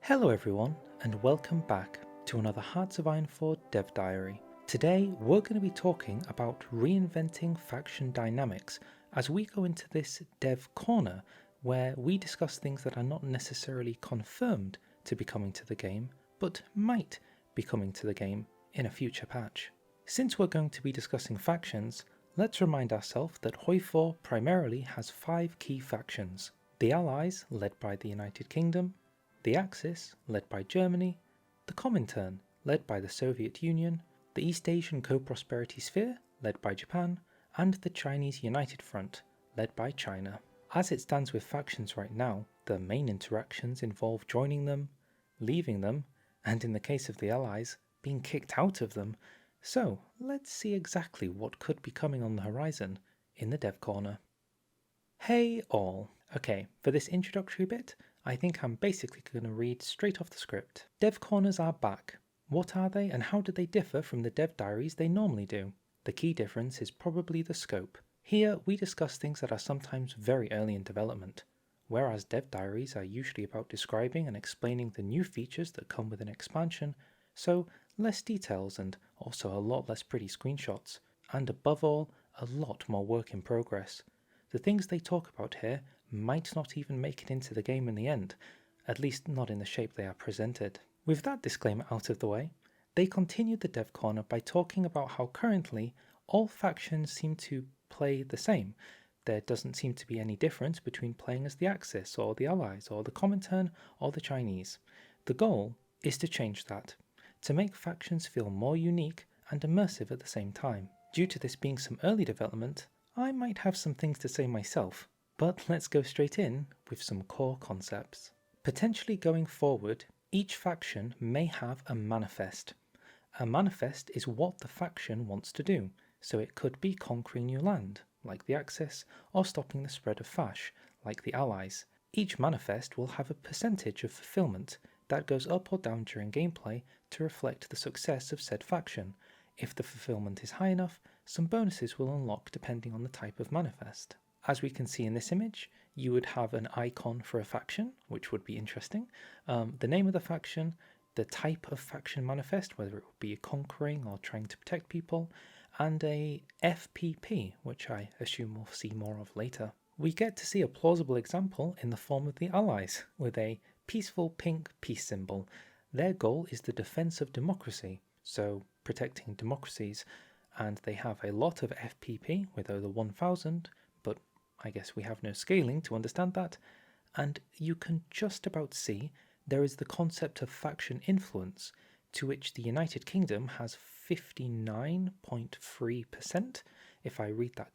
Hello everyone, and welcome back to another Hearts of Ironforge Dev Diary. Today we're going to be talking about reinventing faction dynamics as we go into this dev corner where we discuss things that are not necessarily confirmed to be coming to the game, but might be coming to the game in a future patch. Since we're going to be discussing factions, let's remind ourselves that Hoi4 primarily has 5 key factions. The Allies, led by the United Kingdom, the Axis, led by Germany, the Comintern, led by the Soviet Union, the East Asian Co-Prosperity Sphere, led by Japan, and the Chinese United Front, led by China. As it stands with factions right now, the main interactions involve joining them, leaving them, and in the case of the Allies, being kicked out of them. So let's see exactly what could be coming on the horizon in the Dev Corner. Hey all! Okay, for this introductory bit, I think I'm basically going to read straight off the script. Dev Corners are back. What are they and how do they differ from the dev diaries they normally do? The key difference is probably the scope. Here we discuss things that are sometimes very early in development, whereas dev diaries are usually about describing and explaining the new features that come with an expansion, so less details and also a lot less pretty screenshots, and above all, a lot more work in progress. The things they talk about here might not even make it into the game in the end, at least not in the shape they are presented. With that disclaimer out of the way, they continued the dev corner by talking about how currently all factions seem to play the same. There doesn't seem to be any difference between playing as the Axis or the Allies or the Comintern or the Chinese. The goal is to change that, to make factions feel more unique and immersive at the same time. Due to this being some early development, I might have some things to say myself, but let's go straight in with some core concepts. Potentially going forward, each faction may have a manifest. A manifest is what the faction wants to do, so it could be conquering new land, like the Axis, or stopping the spread of Fash, like the Allies. Each manifest will have a percentage of fulfillment that goes up or down during gameplay to reflect the success of said faction. If the fulfillment is high enough, some bonuses will unlock depending on the type of manifest. As we can see in this image, you would have an icon for a faction, which would be interesting, the name of the faction, the type of faction manifest, whether it would be conquering or trying to protect people, and a FPP, which I assume we'll see more of later. We get to see a plausible example in the form of the Allies, with a peaceful pink peace symbol. Their goal is the defense of democracy, so protecting democracies, and they have a lot of FPP with over 1,000, but I guess we have no scaling to understand that, and you can just about see there is the concept of faction influence, to which the United Kingdom has 59.3%, if I read that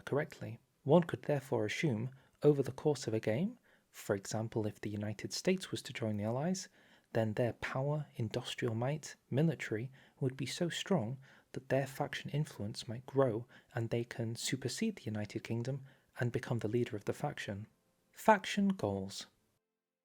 correctly. One could therefore assume, over the course of a game, for example if the United States was to join the Allies, then their power, industrial might, military would be so strong that their faction influence might grow and they can supersede the United Kingdom and become the leader of the faction. Faction goals.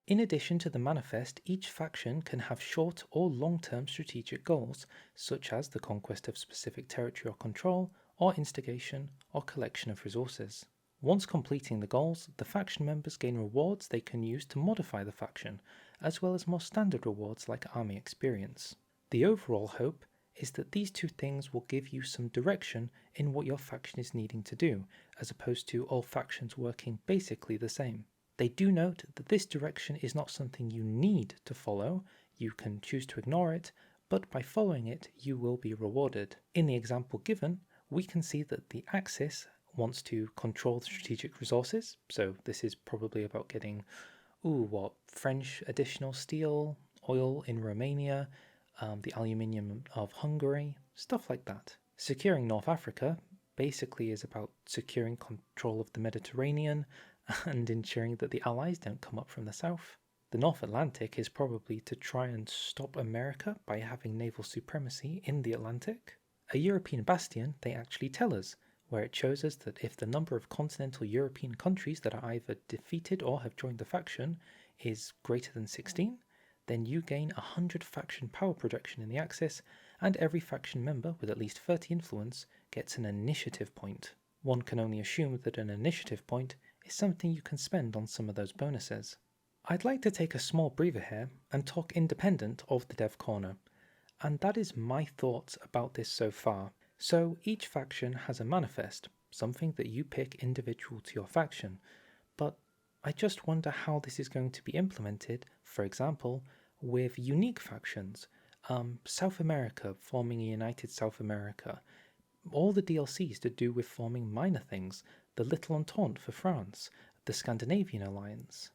In addition to the manifest, each faction can have short or long-term strategic goals, such as the conquest of specific territory or control, or instigation or collection of resources. Once completing the goals, the faction members gain rewards they can use to modify the faction, as well as more standard rewards like army experience. The overall hope is that these two things will give you some direction in what your faction is needing to do, as opposed to all factions working basically the same. They do note that this direction is not something you need to follow, you can choose to ignore it, but by following it you will be rewarded. In the example given, we can see that the Axis wants to control the strategic resources, so this is probably about getting, French additional steel, oil in Romania, the aluminium of Hungary, stuff like that. Securing North Africa basically is about securing control of the Mediterranean and ensuring that the Allies don't come up from the south. The North Atlantic is probably to try and stop America by having naval supremacy in the Atlantic. A European bastion, they actually tell us, where it shows us that if the number of continental European countries that are either defeated or have joined the faction is greater than 16, then you gain 100 faction power projection in the Axis, and every faction member with at least 30 influence gets an initiative point. One can only assume that an initiative point is something you can spend on some of those bonuses. I'd like to take a small breather here and talk independent of the dev corner, and that is my thoughts about this so far. So each faction has a manifest, something that you pick individual to your faction, but I just wonder how this is going to be implemented, for example, with unique factions. South America forming a united South America, all the DLCs to do with forming minor things, the Little Entente for France, the Scandinavian alliance.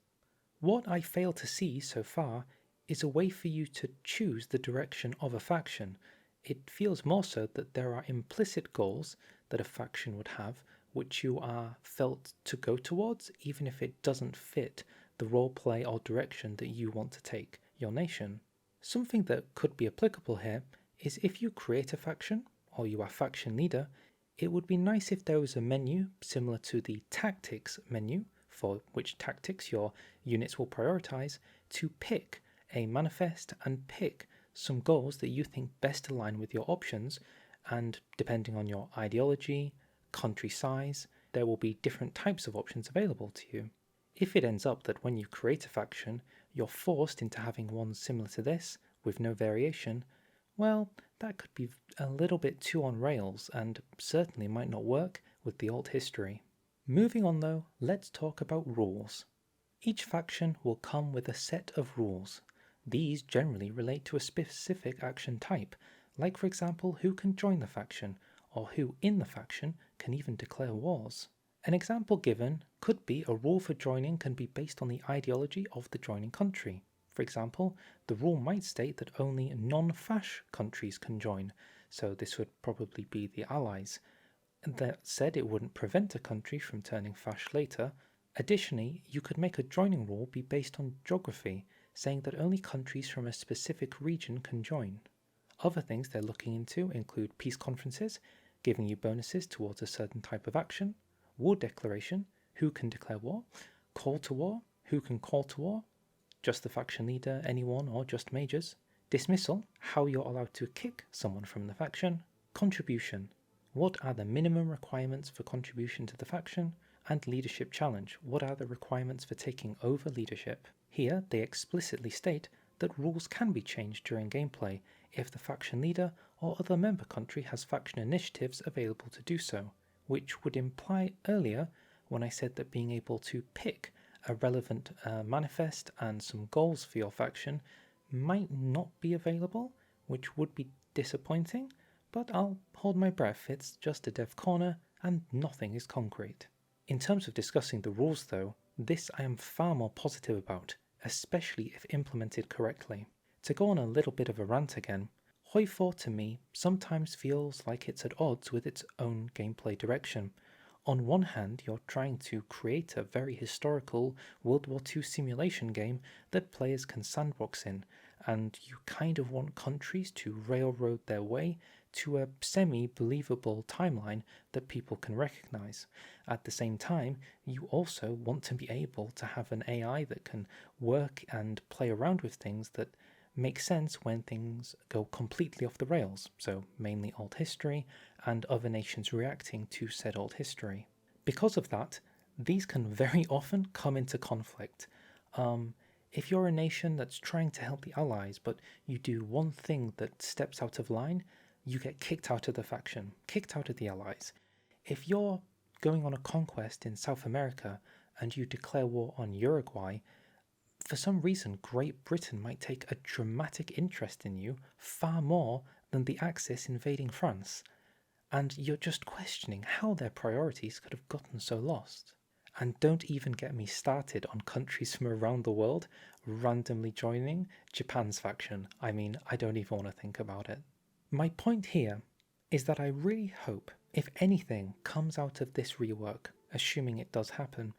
What I fail to see so far is a way for you to choose the direction of a faction. It feels more so that there are implicit goals that a faction would have, which you are felt to go towards, even if it doesn't fit the roleplay or direction that you want to take your nation. Something that could be applicable here is if you create a faction, or you are faction leader, it would be nice if there was a menu similar to the tactics menu, for which tactics your units will prioritize, to pick a manifest and pick some goals that you think best align with your options, and depending on your ideology, country size, there will be different types of options available to you. If it ends up that when you create a faction, you're forced into having one similar to this, with no variation, well, that could be a little bit too on rails and certainly might not work with the alt history. Moving on though, let's talk about rules. Each faction will come with a set of rules. These generally relate to a specific action type, like for example who can join the faction, or who in the faction can even declare wars. An example given could be a rule for joining can be based on the ideology of the joining country. For example, the rule might state that only non-Fash countries can join, so this would probably be the Allies. That said, it wouldn't prevent a country from turning Fash later. Additionally, you could make a joining rule be based on geography, saying that only countries from a specific region can join. Other things they're looking into include peace conferences, giving you bonuses towards a certain type of action, war declaration, who can declare war, call to war, who can call to war, just the faction leader, anyone, or just majors, dismissal, how you're allowed to kick someone from the faction, contribution, what are the minimum requirements for contribution to the faction, and leadership challenge, what are the requirements for taking over leadership. Here they explicitly state that rules can be changed during gameplay if the faction leader or other member country has faction initiatives available to do so, which would imply earlier when I said that being able to pick a relevant manifest and some goals for your faction might not be available, which would be disappointing, but I'll hold my breath. It's just a dev corner and nothing is concrete. In terms of discussing the rules though, this I am far more positive about, especially if implemented correctly. To go on a little bit of a rant again, Hoi 4 to me sometimes feels like it's at odds with its own gameplay direction. On one hand, you're trying to create a very historical World War II simulation game that players can sandbox in, and you kind of want countries to railroad their way to a semi-believable timeline that people can recognize. At the same time, you also want to be able to have an AI that can work and play around with things that make sense when things go completely off the rails, so mainly alt history and other nations reacting to said alt history. Because of that, these can very often come into conflict. If you're a nation that's trying to help the allies, but you do one thing that steps out of line, you get kicked out of the faction, kicked out of the allies. If you're going on a conquest in South America and you declare war on Uruguay, for some reason Great Britain might take a dramatic interest in you far more than the Axis invading France, and you're just questioning how their priorities could have gotten so lost. And don't even get me started on countries from around the world randomly joining Japan's faction. I mean, I don't even want to think about it. My point here is that I really hope, if anything comes out of this rework, assuming it does happen,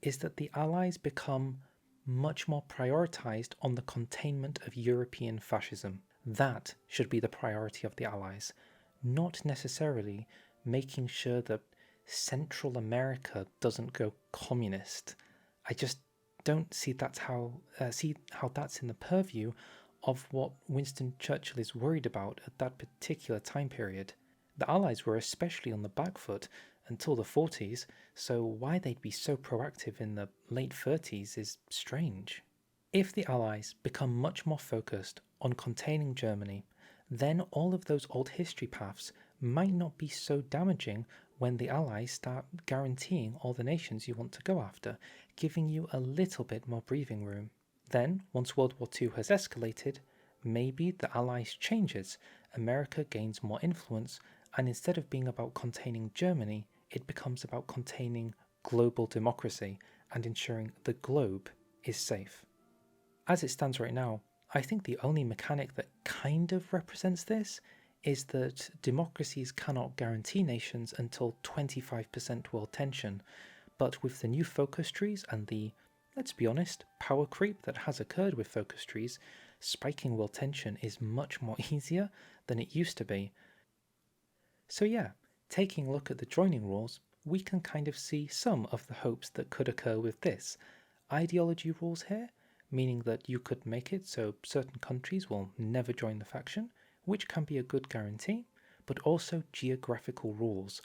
is that the Allies become much more prioritized on the containment of European fascism. That should be the priority of the Allies, not necessarily making sure that Central America doesn't go communist. I just don't see how that's in the purview of what Winston Churchill is worried about at that particular time period. The Allies were especially on the back foot until the 40s, so why they'd be so proactive in the late 30s is strange. If the Allies become much more focused on containing Germany, then all of those old history paths might not be so damaging when the Allies start guaranteeing all the nations you want to go after, giving you a little bit more breathing room. Then, once World War II has escalated, maybe the Allies changes, America gains more influence, and instead of being about containing Germany, it becomes about containing global democracy and ensuring the globe is safe. As it stands right now, I think the only mechanic that kind of represents this is that democracies cannot guarantee nations until 25% world tension, but with the new focus trees and the, let's be honest, power creep that has occurred with focus trees, spiking world tension is much more easier than it used to be. So yeah, taking a look at the joining rules, we can kind of see some of the hopes that could occur with this. Ideology rules here, meaning that you could make it so certain countries will never join the faction, which can be a good guarantee, but also geographical rules,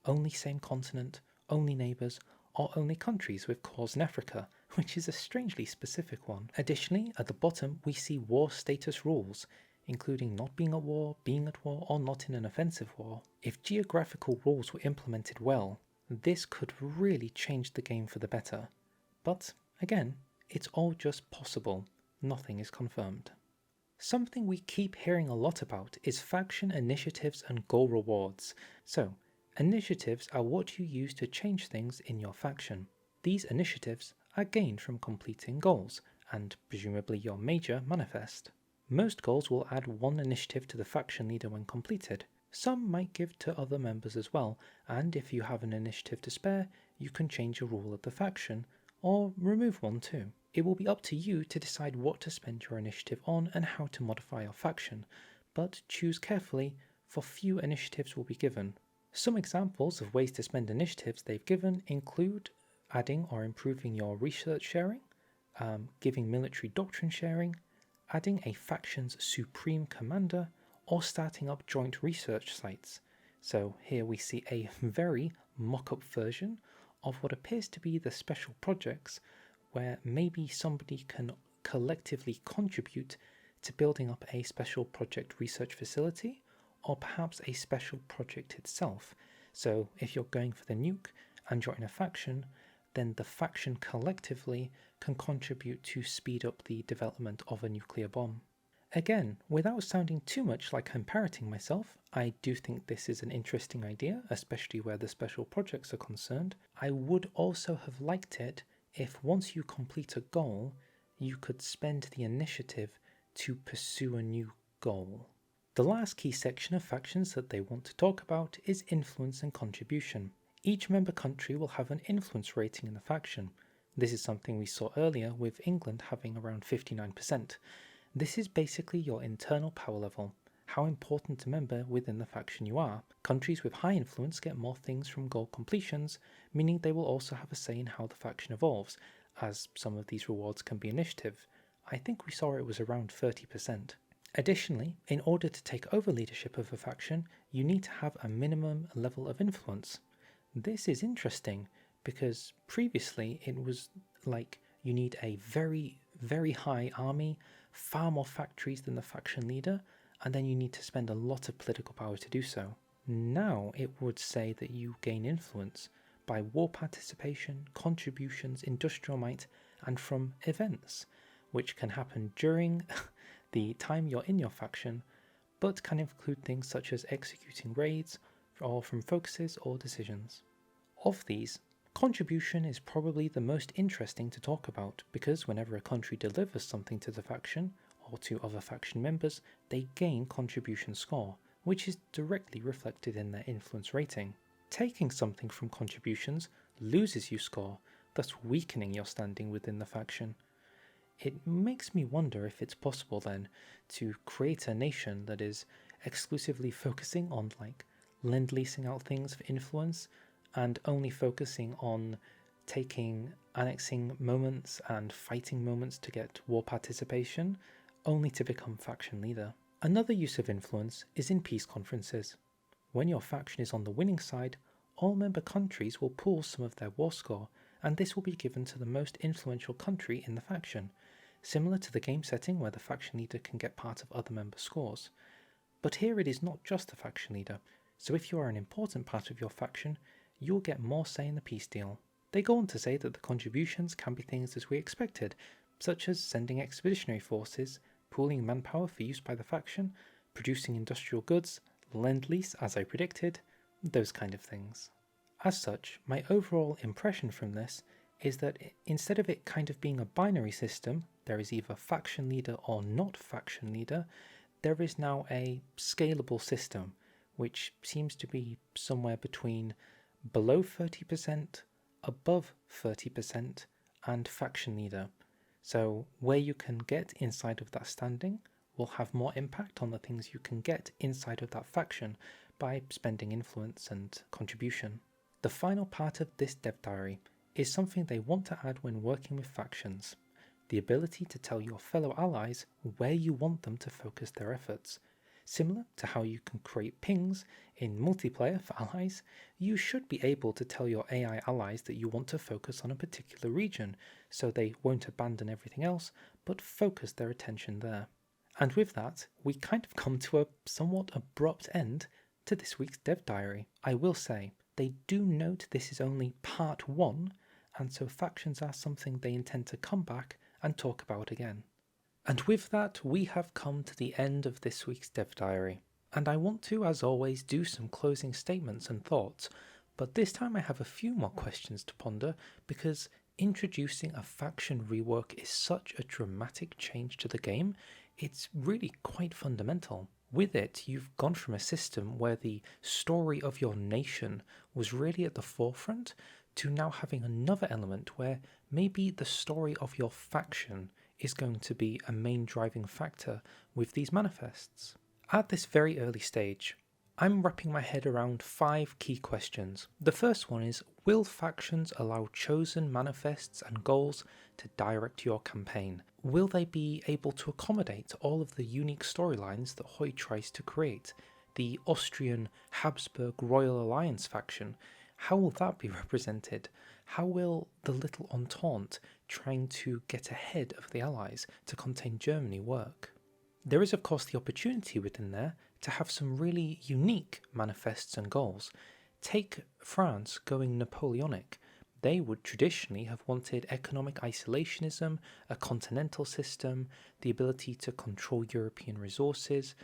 only same continent, only neighbours, or only countries with cores in Africa, which is a strangely specific one. Additionally, at the bottom we see war status rules, including not being at war, being at war, or not in an offensive war. If geographical rules were implemented well, this could really change the game for the better. But, again, it's all just possible, nothing is confirmed. Something we keep hearing a lot about is faction initiatives and goal rewards. So, initiatives are what you use to change things in your faction. These initiatives are gained from completing goals, and presumably your major manifest. Most goals will add one initiative to the faction leader when completed. Some might give to other members as well, and if you have an initiative to spare, you can change a rule of the faction, or remove one too. It will be up to you to decide what to spend your initiative on and how to modify your faction, but choose carefully, for few initiatives will be given. Some examples of ways to spend initiatives they've given include adding or improving your research sharing, giving military doctrine sharing, adding a faction's supreme commander, or starting up joint research sites. So here we see a very mock-up version of what appears to be the special projects, where maybe somebody can collectively contribute to building up a special project research facility, or perhaps a special project itself. So if you're going for the nuke and you're in a faction, then the faction collectively can contribute to speed up the development of a nuclear bomb. Again, without sounding too much like I'm parroting myself, I do think this is an interesting idea, especially where the special projects are concerned. I would also have liked it if once you complete a goal, you could spend the initiative to pursue a new goal. The last key section of factions that they want to talk about is influence and contribution. Each member country will have an influence rating in the faction. This is something we saw earlier with England having around 59%. This is basically your internal power level, how important a member within the faction you are. Countries with high influence get more things from goal completions, meaning they will also have a say in how the faction evolves, as some of these rewards can be initiative. I think we saw it was around 30%. Additionally, in order to take over leadership of a faction, you need to have a minimum level of influence. This is interesting because previously it was like you need a very, very high army, far more factories than the faction leader, and then you need to spend a lot of political power to do so. Now it would say that you gain influence by war participation, contributions, industrial might, and from events, which can happen during the time you're in your faction, but can include things such as executing raids, or from focuses or decisions. Of these, contribution is probably the most interesting to talk about, because whenever a country delivers something to the faction, or to other faction members, they gain contribution score, which is directly reflected in their influence rating. Taking something from contributions loses you score, thus weakening your standing within the faction. It makes me wonder if it's possible then to create a nation that is exclusively focusing on lend-leasing out things for influence, and only focusing on taking annexing moments and fighting moments to get war participation, only to become faction leader. Another use of influence is in peace conferences. When your faction is on the winning side, all member countries will pool some of their war score, and this will be given to the most influential country in the faction. similar to the game setting where the faction leader can get part of other members' scores. But here it is not just the faction leader, so if you are an important part of your faction, you'll get more say in the peace deal. They go on to say that the contributions can be things as we expected, such as sending expeditionary forces, pooling manpower for use by the faction, producing industrial goods, lend-lease as I predicted, those kind of things. As such, my overall impression from this is that instead of it kind of being a binary system, there is either faction leader or not faction leader, there is now a scalable system, which seems to be somewhere between below 30%, above 30%, and faction leader. So where you can get inside of that standing will have more impact on the things you can get inside of that faction by spending influence and contribution. The final part of this dev diary is something they want to add when working with factions: the ability to tell your fellow allies where you want them to focus their efforts. Similar to how you can create pings in multiplayer for allies, you should be able to tell your AI allies that you want to focus on a particular region, so they won't abandon everything else, but focus their attention there. And with that, we kind of come to a somewhat abrupt end to this week's dev diary. I will say, they do note this is only part 1, and so factions are something they intend to come back and talk about again. And with that, we have come to the end of this week's dev diary, and I want to, as always, do some closing statements and thoughts, but this time I have a few more questions to ponder because introducing a faction rework is such a dramatic change to the game. It's really quite fundamental. With it, you've gone from a system where the story of your nation was really at the forefront to now having another element where maybe the story of your faction is going to be a main driving factor with these manifests. At this very early stage, I'm wrapping my head around 5 key questions. The first one is, will factions allow chosen manifests and goals to direct your campaign? Will they be able to accommodate all of the unique storylines that Hoy tries to create? The Austrian Habsburg Royal Alliance faction, how will that be represented? How will the little Entente trying to get ahead of the Allies to contain Germany work? There is of course the opportunity within there to have some really unique manifests and goals. Take France going Napoleonic. They would traditionally have wanted economic isolationism, a continental system, the ability to control European resources,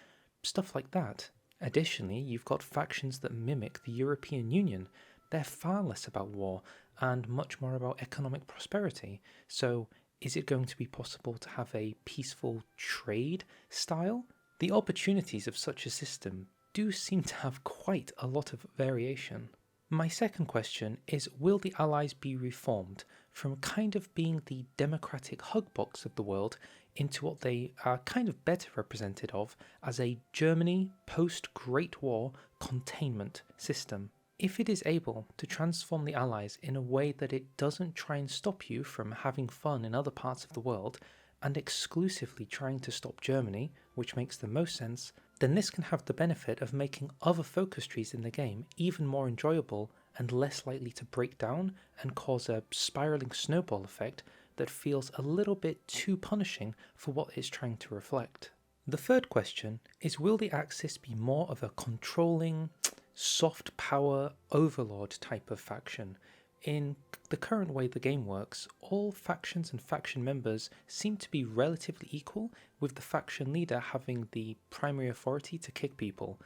stuff like that. Additionally, you've got factions that mimic the European Union. They're far less about war and much more about economic prosperity. So is it going to be possible to have a peaceful trade style? The opportunities of such a system do seem to have quite a lot of variation. My second question is, will the Allies be reformed from kind of being the democratic hugbox of the world into what they are kind of better represented of as a Germany post-Great War containment system? If it is able to transform the Allies in a way that it doesn't try and stop you from having fun in other parts of the world, and exclusively trying to stop Germany, which makes the most sense, then this can have the benefit of making other focus trees in the game even more enjoyable and less likely to break down and cause a spiraling snowball effect that feels a little bit too punishing for what it's trying to reflect. The third question is, will the Axis be more of a controlling, soft power overlord type of faction? In the current way the game works, all factions and faction members seem to be relatively equal, with the faction leader having the primary authority to kick people.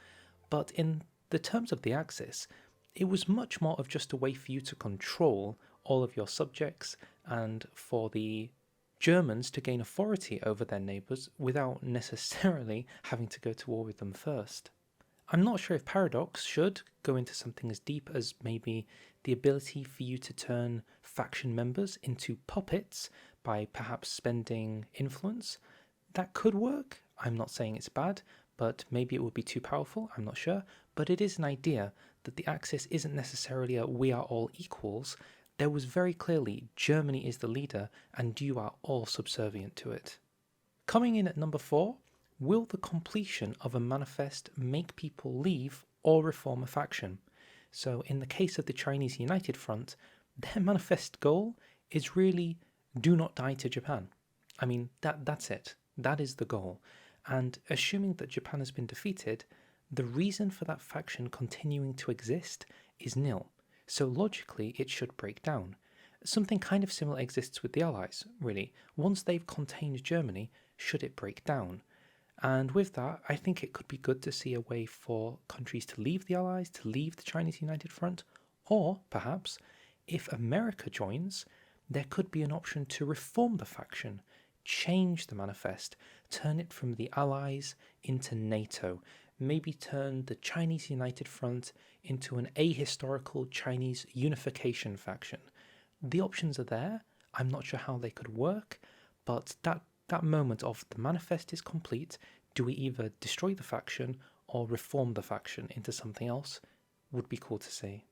But in the terms of the Axis, it was much more of just a way for you to control all of your subjects and for the Germans to gain authority over their neighbours without necessarily having to go to war with them first. I'm not sure if Paradox should go into something as deep as maybe the ability for you to turn faction members into puppets by perhaps spending influence. That could work. I'm not saying it's bad, but maybe it would be too powerful, I'm not sure. But it is an idea that the Axis isn't necessarily a we are all equals. There was very clearly Germany is the leader and you are all subservient to it. Coming in at number 4, will the completion of a manifest make people leave or reform a faction? So in the case of the Chinese United Front, their manifest goal is really do not die to Japan. I mean, that's it. That is the goal. And assuming that Japan has been defeated, the reason for that faction continuing to exist is nil. So logically, it should break down. Something kind of similar exists with the Allies, really. Once they've contained Germany, should it break down? And with that, I think it could be good to see a way for countries to leave the Allies, to leave the Chinese United Front, or perhaps, if America joins, there could be an option to reform the faction, change the manifest, turn it from the Allies into NATO, maybe turn the Chinese United Front into an ahistorical Chinese unification faction. The options are there. I'm not sure how they could work, but that moment of the manifest is complete. Do we either destroy the faction or reform the faction into something else? Would be cool to see.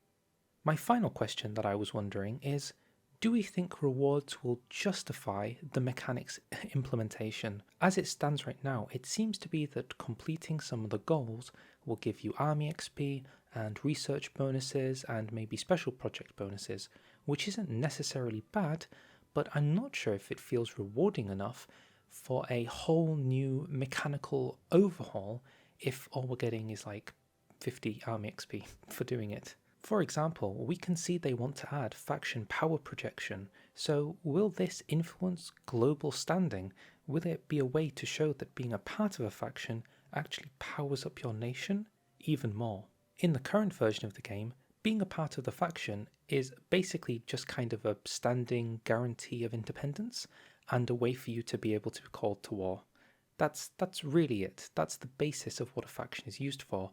My final question that I was wondering is, do we think rewards will justify the mechanics implementation? As it stands right now, it seems to be that completing some of the goals will give you army XP and research bonuses and maybe special project bonuses, which isn't necessarily bad, but I'm not sure if it feels rewarding enough for a whole new mechanical overhaul if all we're getting is like 50 army XP for doing it. For example, we can see they want to add faction power projection, so will this influence global standing? Will it be a way to show that being a part of a faction actually powers up your nation even more? In the current version of the game, being a part of the faction is basically just kind of a standing guarantee of independence and a way for you to be able to be called to war. That's really it. That's the basis of what a faction is used for.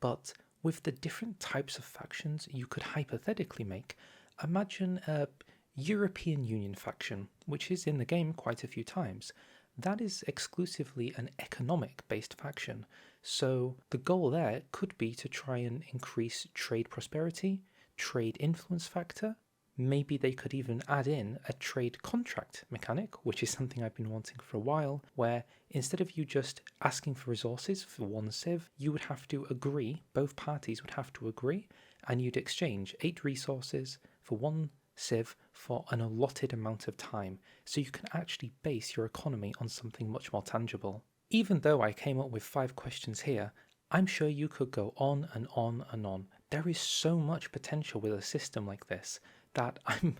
But with the different types of factions you could hypothetically make, imagine a European Union faction, which is in the game quite a few times. That is exclusively an economic-based faction, so the goal there could be to try and increase trade prosperity, trade influence factor. Maybe they could even add in a trade contract mechanic, which is something I've been wanting for a while, where instead of you just asking for resources for one civ, you would have to agree, both parties would have to agree, and you'd exchange 8 resources for one civ for an allotted amount of time, so you can actually base your economy on something much more tangible. Even though I came up with 5 questions here, I'm sure you could go on and on and on. There is so much potential with a system like this that I'm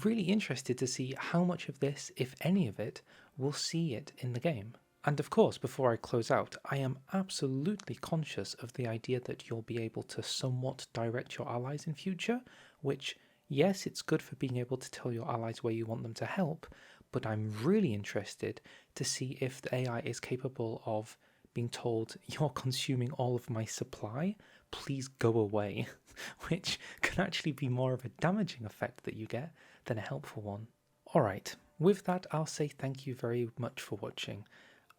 really interested to see how much of this, if any of it, we'll see it in the game. And of course, before I close out, I am absolutely conscious of the idea that you'll be able to somewhat direct your allies in future, which, yes, it's good for being able to tell your allies where you want them to help, but I'm really interested to see if the AI is capable of being told, you're consuming all of my supply, please go away, which can actually be more of a damaging effect that you get than a helpful one. Alright, with that I'll say thank you very much for watching.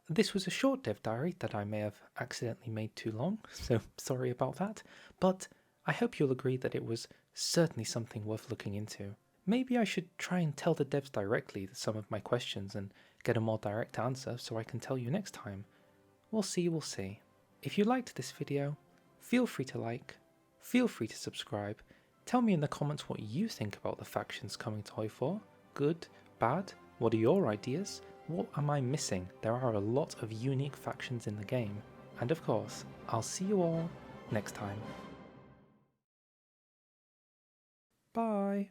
This was a short dev diary that I may have accidentally made too long, so sorry about that, but I hope you'll agree that it was certainly something worth looking into. Maybe I should try and tell the devs directly some of my questions and get a more direct answer so I can tell you next time. We'll see. If you liked this video, feel free to like, feel free to subscribe, tell me in the comments what you think about the factions coming to Hoi 4. Good, bad, what are your ideas? What am I missing? There are a lot of unique factions in the game. And of course, I'll see you all next time. Bye!